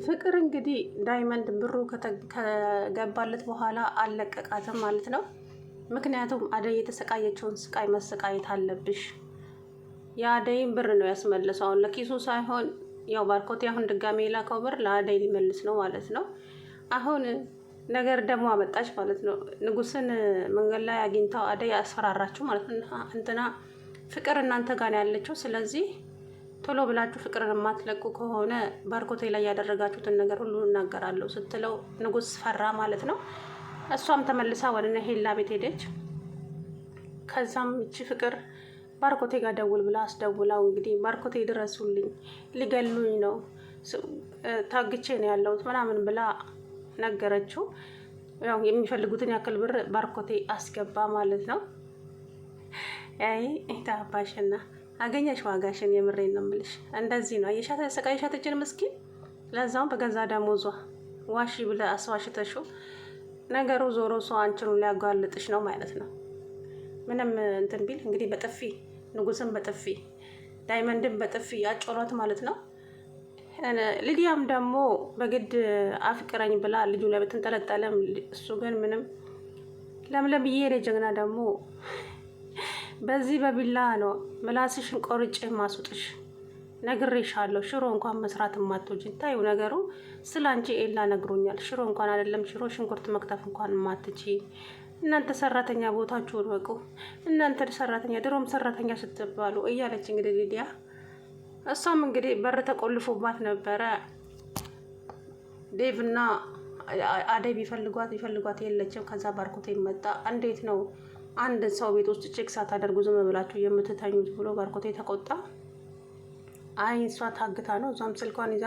ፍቅር እንግዲህ ዳይመንድ ብሩ ከገባለት በኋላ አልለቀቃትም ማለት ነው። ምክንያቱም አደይ የተሰቃየችውን ስቃይ መሰቃየት አለብሽ። የአደይን ብር ነው ያስመለሰው። አሁን ለኪሱ ሳይሆን ያው ባርኮቴ አሁን ድጋሜ የላከው ብር ለአደይ ሊመልስ ነው ማለት ነው። አሁን ነገር ደግሞ አመጣች ማለት ነው። ንጉስን መንገድ ላይ አግኝታው አደይ አስፈራራችሁ ማለት ነው። እንትና ፍቅር እናንተ ጋር ነው ያለችው፣ ስለዚህ ቶሎ ብላችሁ ፍቅርን የማትለቁ ከሆነ ባርኮቴ ላይ ያደረጋችሁትን ነገር ሁሉ እናገራለሁ ስትለው ንጉስ ፈራ ማለት ነው። እሷም ተመልሳ ወደ ሄላ ቤት ሄደች። ከዛም እቺ ፍቅር ባርኮቴ ጋር ደውል ብላ አስደውላው እንግዲህ ባርኮቴ ድረሱልኝ፣ ሊገሉኝ ነው፣ ታግቼ ነው ያለሁት ምናምን ብላ ነገረችው። ያው የሚፈልጉትን ያክል ብር ባርኮቴ አስገባ ማለት ነው። አይ ታባሽና አገኘሽ ዋጋሽን፣ የምሬን ነው የምልሽ። እንደዚህ ነው አየሻት፣ ያሰቃይሻት እችን ምስኪን፣ ለዛውም በገዛ ደሞዟ ዋሺ ብለ አስዋሽተሽው። ነገሩ ዞሮ ሰው አንቺኑ ሊያጋልጥሽ ነው ማለት ነው። ምንም እንትን ቢል እንግዲህ በጥፊ ንጉስን በጥፊ ዳይመንድን በጥፊ ያጮሏት ማለት ነው። ሊዲያም ደግሞ በግድ አፍቅረኝ ብላ ልጁ ላይ ብትንጠለጠለም እሱ ግን ምንም ለምለም የሄደ ጀግና ደግሞ በዚህ በቢላ ነው ምላስሽን ቆርጬ ማስወጥሽ፣ ነግሬሻለሁ። ሽሮ እንኳን መስራት ማትወጂ ታዩ። ነገሩ ስላንቺ ኤላ ነግሮኛል። ሽሮ እንኳን አይደለም ሽሮ ሽንኩርት መክተፍ እንኳን ማትቺ። እናንተ ሰራተኛ ቦታችሁን ወቁ። እናንተ ሰራተኛ ድሮም ሰራተኛ ስትባሉ እያለች እንግዲህ ሊዲያ፣ እሷም እንግዲህ በር ተቆልፎባት ነበረ። ዴቭና አደይ ቢፈልጓት የለችም። ከዛ ባርኮቴ መጣ። እንዴት ነው አንድ ሰው ቤት ውስጥ ቼክ ሳታደርጉ ዝም ብላችሁ የምትተኙት ብሎ ባርኮቴ ተቆጣ። አይ እሷ ታግታ ነው፣ እሷም ስልኳን ይዛ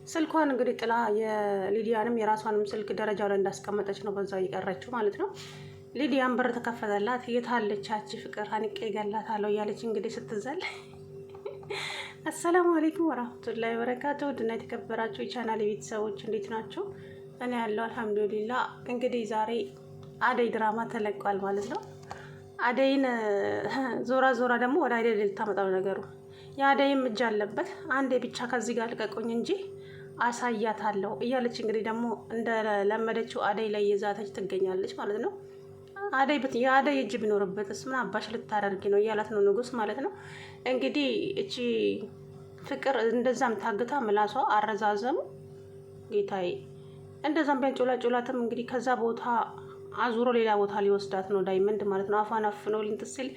ስልኳን እንግዲህ ጥላ የሊዲያንም የራሷንም ስልክ ደረጃው ላይ እንዳስቀመጠች ነው በዛው እየቀረችው ማለት ነው። ሊዲያን በር ተከፈተላት። የታለች ያቺ ፍቅር አንቄ ገላታለሁ እያለች እንግዲህ ስትዘል አሰላሙ አለይኩም ወራህመቱላሂ ወበረካቱ። ድና የተከበራችሁ የቻናል ቤተሰቦች እንዴት ናቸው? እኔ ያለው አልሐምዱሊላህ። እንግዲህ ዛሬ አደይ ድራማ ተለቋል ማለት ነው። አደይን ዞራ ደግሞ ወደ አደይ ልታመጣው ነገሩ። የአደይም እጅ አለበት። አንዴ ብቻ ከዚህ ጋር ልቀቁኝ እንጂ አሳያታለሁ እያለች እንግዲህ ደግሞ እንደለመደችው አደይ ላይ የዛተች ትገኛለች ማለት ነው። የአደይ እጅ ቢኖርበትስ ምን አባሽ ልታደርጊ ነው እያላት ነው ንጉስ ማለት ነው። እንግዲህ እቺ ፍቅር እንደዛም ታግታ ምላሷ አረዛዘሙ ጌታዬ፣ እንደዛም ቢያንጮላጮላትም እንግዲህ ከዛ ቦታ አዙሮ ሌላ ቦታ ሊወስዳት ነው ዳይመንድ ማለት ነው። አፏን አፍኖ ልንትስል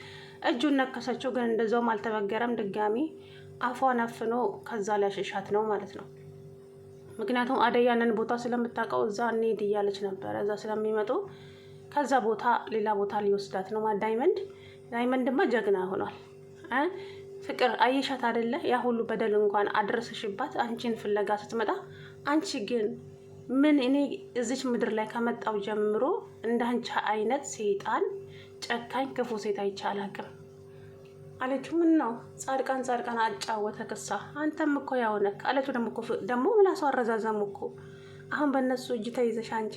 እጁን ነከሰችው፣ ግን እንደዛውም አልተበገረም። ድጋሚ አፏን አፍኖ ከዛ ሊያሸሻት ነው ማለት ነው። ምክንያቱም አደይ ያንን ቦታ ስለምታውቀው እዛ እንሂድ እያለች ነበረ። እዛ ስለሚመጡ ከዛ ቦታ ሌላ ቦታ ሊወስዳት ነው ዳይመንድማ ጀግና ሆኗል። ፍቅር አየሻት አይደለ? ያ ሁሉ በደል እንኳን አድረሰሽባት አንቺን ፍለጋ ስትመጣ፣ አንቺ ግን ምን እኔ እዚች ምድር ላይ ከመጣው ጀምሮ እንዳንቺ አይነት ሴጣን ጨካኝ ክፉ ሴት አይቼ አላውቅም አለችው። ምን ነው ጻድቃን አጫወተ ክሳ፣ አንተም እኮ ያውነክ አለችው። ደግሞ ምላሷ አረዛዘሙ እኮ አሁን በእነሱ እጅ ተይዘሽ አንቺ።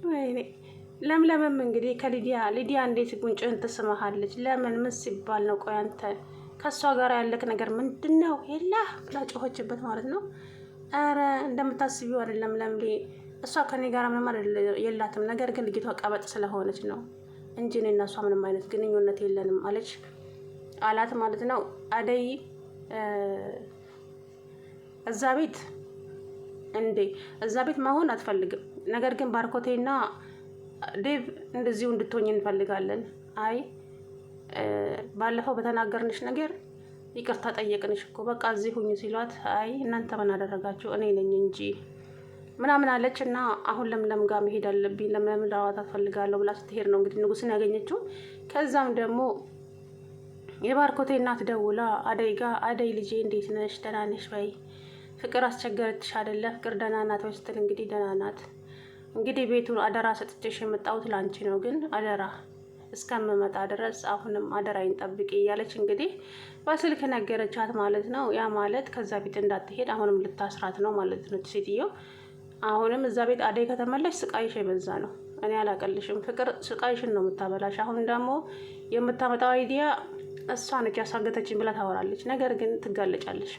ወይኔ ለምለምም እንግዲህ ሊዲያ እንዴት ጉንጭህን ትስመሃለች? ለምን ምን ሲባል ነው? ቆይ አንተ ከእሷ ጋር ያለክ ነገር ምንድን ነው? የላ ብላ ጮኸችበት ማለት ነው። አረ እንደምታስቢው አይደለም ለምሌ፣ እሷ ከኔ ጋር ምንም የላትም። ነገር ግን ልጅቷ ቀበጥ ስለሆነች ነው እንጂ እኔ እና እሷ ምንም አይነት ግንኙነት የለንም አላት ማለት ነው። አደይ እዛ ቤት መሆን አትፈልግም። ነገር ግን ባርኮቴና ዴቭ እንደዚሁ እንድትሆኝ እንፈልጋለን። አይ ባለፈው በተናገርንሽ ነገር ይቅርታ ጠየቅንሽ እኮ በቃ እዚህ ሁኝ ሲሏት፣ አይ እናንተ ምን አደረጋችሁ እኔ ነኝ እንጂ ምናምን አለች። እና አሁን ለምለም ጋር መሄድ አለብኝ፣ ለምለም ላዋታት ፈልጋለሁ ብላ ስትሄድ ነው እንግዲህ ንጉስን ያገኘችው። ከዛም ደግሞ የባርኮቴ እናት ደውላ አደይ ጋር፣ አደይ ልጄ እንዴት ነሽ? ደህና ነሽ ወይ? ፍቅር አስቸገረችሽ አይደለ? ፍቅር ደህና ናት ወይ ስትል እንግዲህ ደህና ናት፣ እንግዲህ ቤቱን አደራ ሰጥቼሽ የመጣሁት ላንቺ ነው፣ ግን አደራ እስከምመጣ ድረስ አሁንም አደራይን ጠብቂ እያለች እንግዲህ በስልክ ነገረቻት ማለት ነው። ያ ማለት ከዛ ቤት እንዳትሄድ አሁንም ልታስራት ነው ማለት ነው ሴትዮ። አሁንም እዛ ቤት አደይ ከተመለሽ ስቃይሽ የበዛ ነው። እኔ አላቀልሽም፣ ፍቅር ስቃይሽን ነው የምታበላሽ። አሁን ደግሞ የምታመጣው አይዲያ እሷ ነች ያሳገተችኝ ብላ ታወራለች። ነገር ግን ትጋለጫለሽ።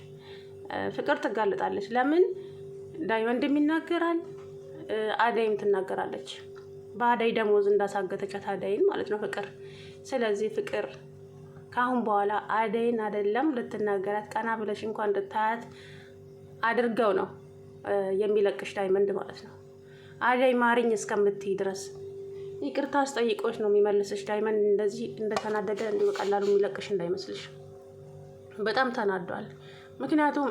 ፍቅር ትጋለጣለች። ለምን ዳይመንድም ይናገራል፣ አደይም ትናገራለች። በአደይ ደሞዝ እንዳሳገተቻት አደይን ማለት ነው ፍቅር። ስለዚህ ፍቅር ከአሁን በኋላ አደይን አይደለም ልትናገራት ቀና ብለሽ እንኳን እንድታያት አድርገው ነው የሚለቅሽ ዳይመንድ ማለት ነው። አደይ ማሪኝ እስከምትይ ድረስ ይቅርታ አስጠይቆች ነው የሚመልስሽ። ዳይመንድ እንደዚህ እንደተናደደ እንዲሁ በቀላሉ የሚለቅሽ እንዳይመስልሽ። በጣም ተናዷል። ምክንያቱም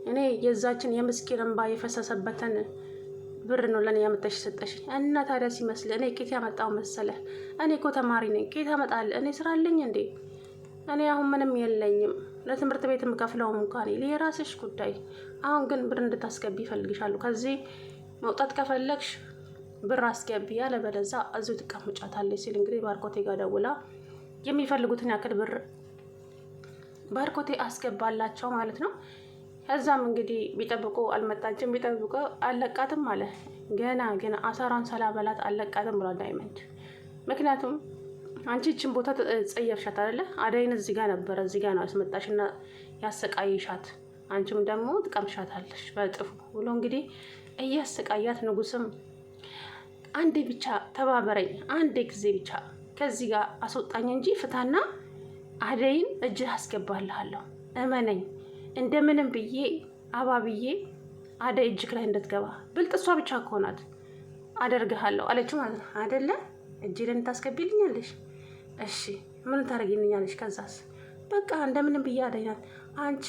እኔ የዛችን የምስኪን እንባ የፈሰሰበትን ብር ነው ለእኔ ያመጣሽ ሰጠሽ እና ታዲያ ሲመስል እኔ ኬት ያመጣው መሰለ? እኔ እኮ ተማሪ ነኝ። ኬት ያመጣል? እኔ ስራ አለኝ እንዴ? እኔ አሁን ምንም የለኝም። ለትምህርት ቤት የምከፍለውም እንኳን የራስሽ ጉዳይ። አሁን ግን ብር እንድታስገቢ ይፈልግሻሉ። ከዚህ መውጣት ከፈለግሽ ብር አስገቢ፣ ያለበለዚያ እዚሁ ትቀምጫታለች ሲል እንግዲህ ባርኮቴ ጋር ደውላ የሚፈልጉትን ያክል ብር ባርኮቴ አስገባላቸው ማለት ነው። ከዛም እንግዲህ ቢጠብቁ አልመጣችም፣ ቢጠብቁ አለቃትም አለ። ገና አሳሯን ሰላበላት አለቃትም ብሏል ዳይመንድ። ምክንያቱም አንቺ ይችን ቦታ ተጸየፍሻት አይደለ? አደይን እዚህ ጋር ነበረ እዚህ ጋር ነው ያስመጣሽና ያሰቃይሻት፣ አንቺም ደግሞ ትቀምሻታለሽ በጥፉ ብሎ እንግዲህ እያሰቃያት፣ ንጉስም አንዴ ብቻ ተባበረኝ፣ አንዴ ጊዜ ብቻ ከዚህ ጋር አስወጣኝ እንጂ ፍታና አደይን እጅህ አስገባልሃለሁ፣ እመነኝ፣ እንደምንም ብዬ አባብዬ አደይ እጅክ ላይ እንድትገባ ብልጥ እሷ ብቻ ከሆናት አደርግሃለሁ አለችው ማለት ነው። አይደለ እጅ ላይ ታስገቢልኛለሽ? እሺ ምን ታደርጊልኛለሽ? ከዛስ በቃ እንደምንም ብዬ አደይ ናት። አንቺ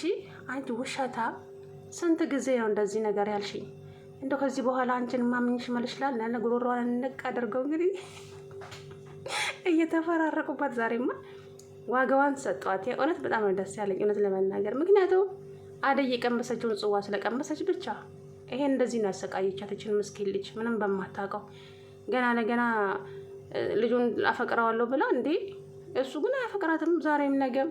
ውሸታ፣ ስንት ጊዜ ነው እንደዚህ ነገር ያልሽኝ? እንደው ከዚህ በኋላ አንቺን ማምንሽ መልሽላል ያለ ጉሮሮዋን እንቅ አድርገው እንግዲህ እየተፈራረቁባት ዛሬማ ዋጋዋን ሰጧት። የእውነት በጣም ነው ደስ ያለኝ እውነት ለመናገር። ምክንያቱም አደይ የቀመሰችውን ጽዋ ስለቀመሰች ብቻ ይሄን እንደዚህ ነው ያሰቃየቻት። ይችን ምስኪን ልጅ ምንም በማታውቀው ገና ለገና ልጁን አፈቅረዋለሁ ብላ እንዴ! እሱ ግን አያፈቅራትም ዛሬም ነገም